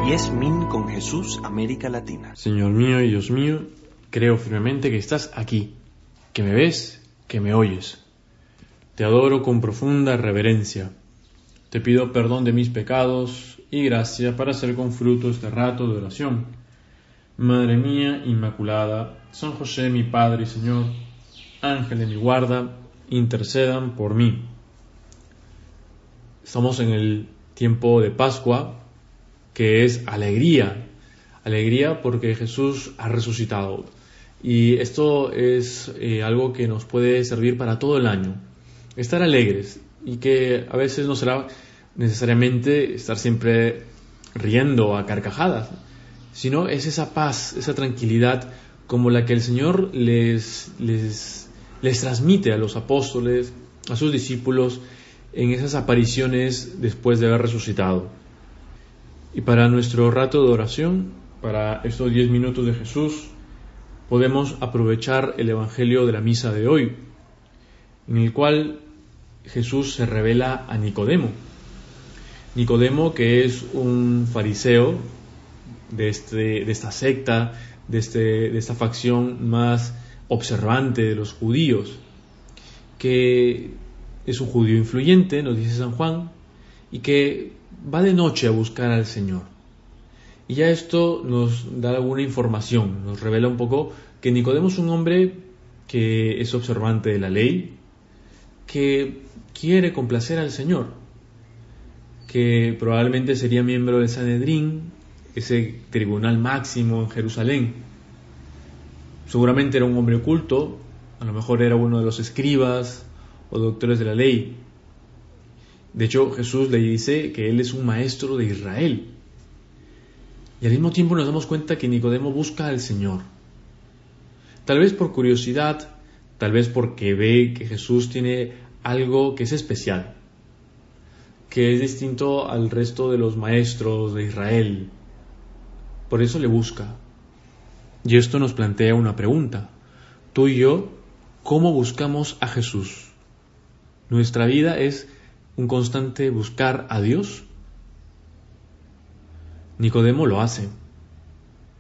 Yes Min con Jesús, América Latina. Señor mío y Dios mío, creo firmemente que estás aquí, que me ves, que me oyes. Te adoro con profunda reverencia. Te pido perdón de mis pecados y gracia para hacer con fruto este rato de oración. Madre mía Inmaculada, San José mi Padre y Señor, Ángel de mi guarda, intercedan por mí. Estamos en el tiempo de Pascua, que es alegría porque Jesús ha resucitado. Y esto es algo que nos puede servir para todo el año. Estar alegres, y que a veces no será necesariamente estar siempre riendo a carcajadas, sino es esa paz, esa tranquilidad como la que el Señor les transmite a los apóstoles, a sus discípulos, en esas apariciones después de haber resucitado. Y para nuestro rato de oración, para estos 10 minutos de Jesús, podemos aprovechar el Evangelio de la misa de hoy, en el cual Jesús se revela a Nicodemo. Nicodemo, que es un fariseo de esta secta, de esta facción más observante de los judíos, que es un judío influyente, nos dice San Juan, y que va de noche a buscar al Señor. Y ya esto nos da alguna información, nos revela un poco que Nicodemo es un hombre que es observante de la ley, que quiere complacer al Señor, que probablemente sería miembro del Sanedrín, ese tribunal máximo en Jerusalén. Seguramente era un hombre culto, a lo mejor era uno de los escribas o doctores de la ley. De hecho, Jesús le dice que él es un maestro de Israel. Y al mismo tiempo nos damos cuenta que Nicodemo busca al Señor. Tal vez por curiosidad, tal vez porque ve que Jesús tiene algo que es especial, que es distinto al resto de los maestros de Israel. Por eso le busca. Y esto nos plantea una pregunta. Tú y yo, ¿cómo buscamos a Jesús? ¿Nuestra vida es un constante buscar a Dios? Nicodemo lo hace.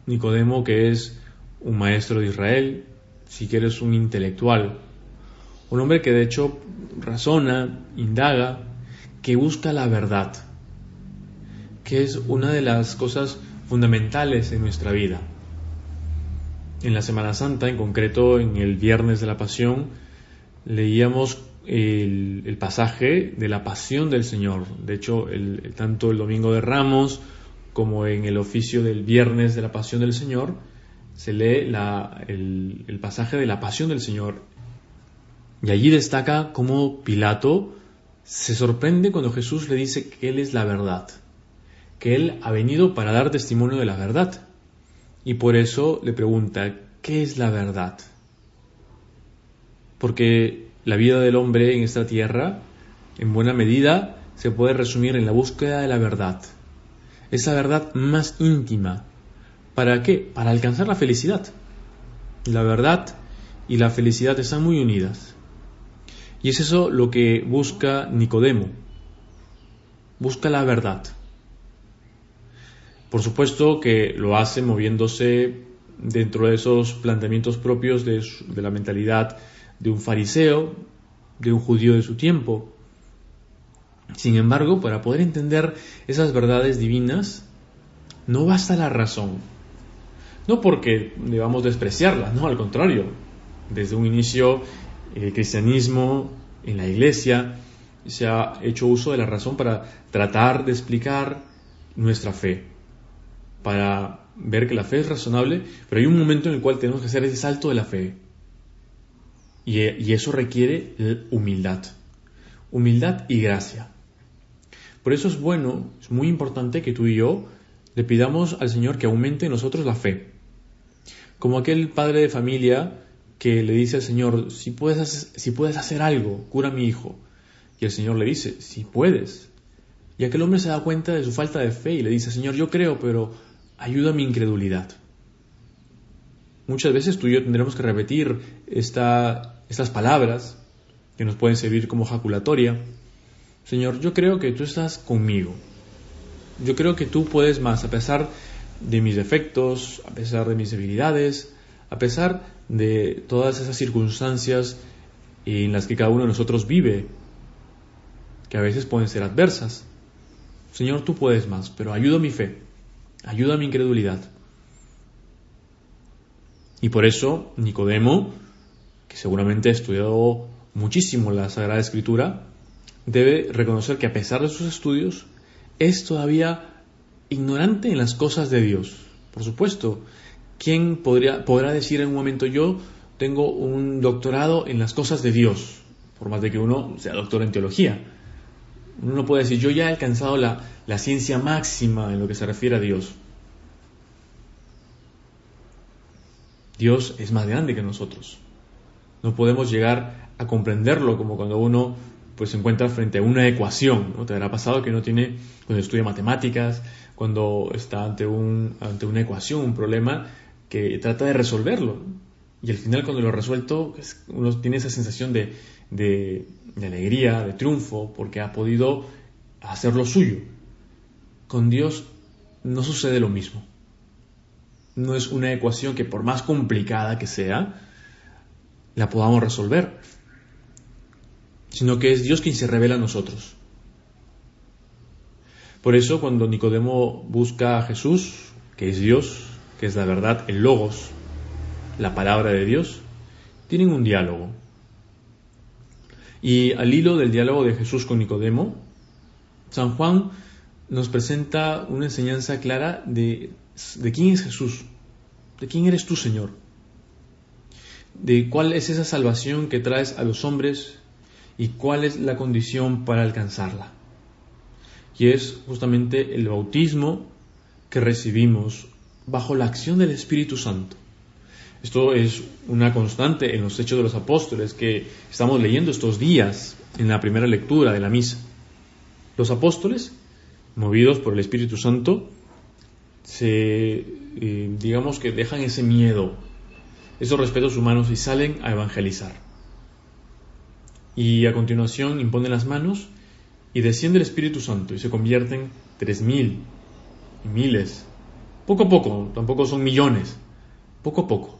Nicodemo, que es un maestro de Israel, si quieres un intelectual, un hombre que de hecho razona, indaga, que busca la verdad, que es una de las cosas fundamentales en nuestra vida. En la Semana Santa, en concreto en el Viernes de la Pasión, leíamos el pasaje de la Pasión del Señor. De hecho, tanto el Domingo de Ramos como en el oficio del Viernes de la Pasión del Señor se lee el pasaje de la Pasión del Señor. Y allí destaca cómo Pilato se sorprende cuando Jesús le dice que Él es la verdad, que Él ha venido para dar testimonio de la verdad. Y por eso le pregunta, ¿qué es la verdad? Porque la vida del hombre en esta tierra, en buena medida, se puede resumir en la búsqueda de la verdad. Esa verdad más íntima. ¿Para qué? Para alcanzar la felicidad. La verdad y la felicidad están muy unidas. Y es eso lo que busca Nicodemo. Busca la verdad. Por supuesto que lo hace moviéndose dentro de esos planteamientos propios de la mentalidad de un fariseo, de un judío de su tiempo. Sin embargo, para poder entender esas verdades divinas, no basta la razón. No porque debamos despreciarlas, no, al contrario. Desde un inicio, el cristianismo en la Iglesia se ha hecho uso de la razón para tratar de explicar nuestra fe, para ver que la fe es razonable, pero hay un momento en el cual tenemos que hacer ese salto de la fe. Y eso requiere humildad y gracia. Por eso es bueno, es muy importante que tú y yo le pidamos al Señor que aumente en nosotros la fe. Como aquel padre de familia que le dice al Señor, si puedes hacer algo, cura a mi hijo. Y el Señor le dice, si puedes. Y aquel hombre se da cuenta de su falta de fe y le dice, Señor, yo creo, pero ayuda a mi incredulidad. Muchas veces tú y yo tendremos que repetir estas palabras que nos pueden servir como jaculatoria. Señor, yo creo que tú estás conmigo. yo creo que tú puedes más, a pesar de mis defectos, a pesar de mis debilidades, a pesar de todas esas circunstancias en las que cada uno de nosotros vive, que a veces pueden ser adversas. Señor, tú puedes más, pero ayuda mi fe, ayuda mi incredulidad. Y por eso Nicodemo, que seguramente ha estudiado muchísimo la Sagrada Escritura, debe reconocer que a pesar de sus estudios, es todavía ignorante en las cosas de Dios. Por supuesto, ¿quién podrá decir en un momento: yo tengo un doctorado en las cosas de Dios? Por más de que uno sea doctor en teología, uno no puede decir: yo ya he alcanzado la ciencia máxima en lo que se refiere a Dios. Dios es más grande que nosotros. No podemos llegar a comprenderlo como cuando uno se encuentra frente a una ecuación, ¿no? Te habrá pasado que uno tiene, cuando estudia matemáticas, cuando está ante una ecuación, un problema, que trata de resolverlo, ¿no? Y al final, cuando lo ha resuelto, uno tiene esa sensación de alegría, de triunfo, porque ha podido hacer lo suyo. Con Dios no sucede lo mismo. No es una ecuación que, por más complicada que sea, la podamos resolver, sino que es Dios quien se revela a nosotros. Por eso, cuando Nicodemo busca a Jesús, que es Dios, que es la verdad, el Logos, la palabra de Dios, tienen un diálogo. Y al hilo del diálogo de Jesús con Nicodemo, San Juan nos presenta una enseñanza clara de quién es Jesús, de quién eres tú, Señor, de cuál es esa salvación que traes a los hombres y cuál es la condición para alcanzarla. Y es justamente el bautismo que recibimos bajo la acción del Espíritu Santo. Esto es una constante en los Hechos de los Apóstoles que estamos leyendo estos días en la primera lectura de la misa. Los apóstoles, movidos por el Espíritu Santo, digamos que dejan ese miedo, esos respetos humanos, y salen a evangelizar. Y a continuación imponen las manos y desciende el Espíritu Santo y se convierten 3.000 y miles, poco a poco, tampoco son millones, poco a poco,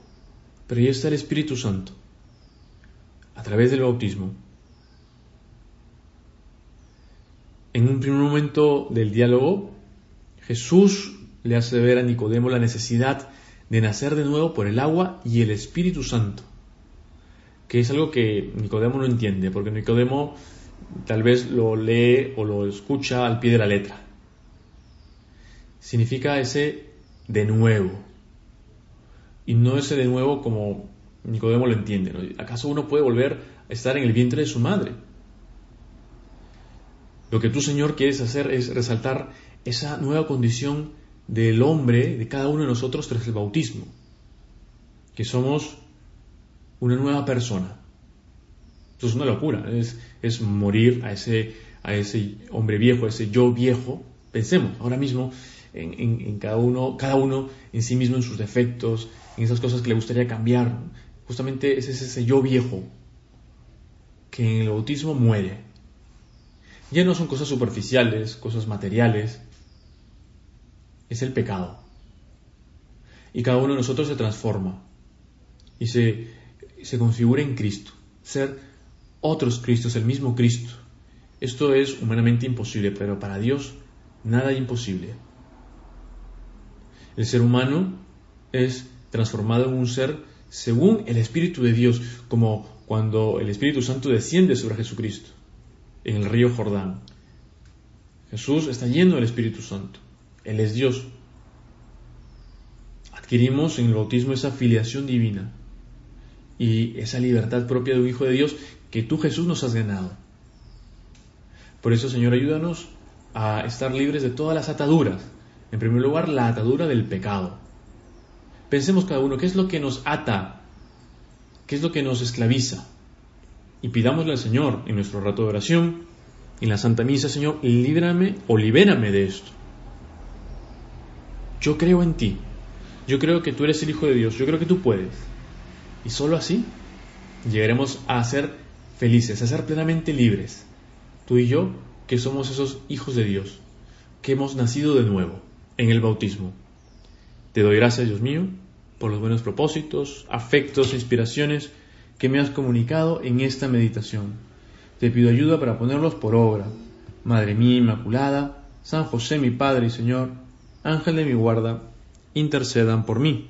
pero ahí está el Espíritu Santo a través del bautismo. En un primer momento del diálogo, Jesús le hace ver a Nicodemo la necesidad de nacer de nuevo por el agua y el Espíritu Santo, que es algo que Nicodemo no entiende, porque Nicodemo tal vez lo lee o lo escucha al pie de la letra. Significa ese de nuevo, y no ese de nuevo como Nicodemo lo entiende, ¿no? ¿Acaso uno puede volver a estar en el vientre de su madre? Lo que tú, Señor, quieres hacer es resaltar esa nueva condición del hombre, de cada uno de nosotros, tras el bautismo, que somos una nueva persona. Esto es una locura, es morir a ese hombre viejo, a ese yo viejo. Pensemos ahora mismo en cada uno en sí mismo, en sus defectos, en esas cosas que le gustaría cambiar. Justamente es ese yo viejo que en el bautismo muere. Ya no son cosas superficiales, cosas materiales, es el pecado. Y cada uno de nosotros se transforma y se configura en Cristo, ser otros Cristos, el mismo Cristo. Esto es humanamente imposible, pero para Dios nada es imposible. El ser humano es transformado en un ser según el Espíritu de Dios, como cuando el Espíritu Santo desciende sobre Jesucristo en el río Jordán. Jesús está lleno del Espíritu Santo. Él es Dios. Adquirimos en el bautismo esa filiación divina y esa libertad propia de un Hijo de Dios que tú, Jesús, nos has ganado. Por eso, Señor, ayúdanos a estar libres de todas las ataduras. En primer lugar, la atadura del pecado. Pensemos cada uno, ¿qué es lo que nos ata? ¿Qué es lo que nos esclaviza? Y pidámosle al Señor en nuestro rato de oración, en la Santa Misa: Señor, líbrame o libérame de esto. Yo creo en ti. Yo creo que tú eres el Hijo de Dios. Yo creo que tú puedes. Y solo así llegaremos a ser felices, a ser plenamente libres. Tú y yo, que somos esos hijos de Dios, que hemos nacido de nuevo en el bautismo. Te doy gracias, Dios mío, por los buenos propósitos, afectos e inspiraciones que me has comunicado en esta meditación. Te pido ayuda para ponerlos por obra. Madre mía Inmaculada, San José mi Padre y Señor, Ángel de mi guarda, intercedan por mí.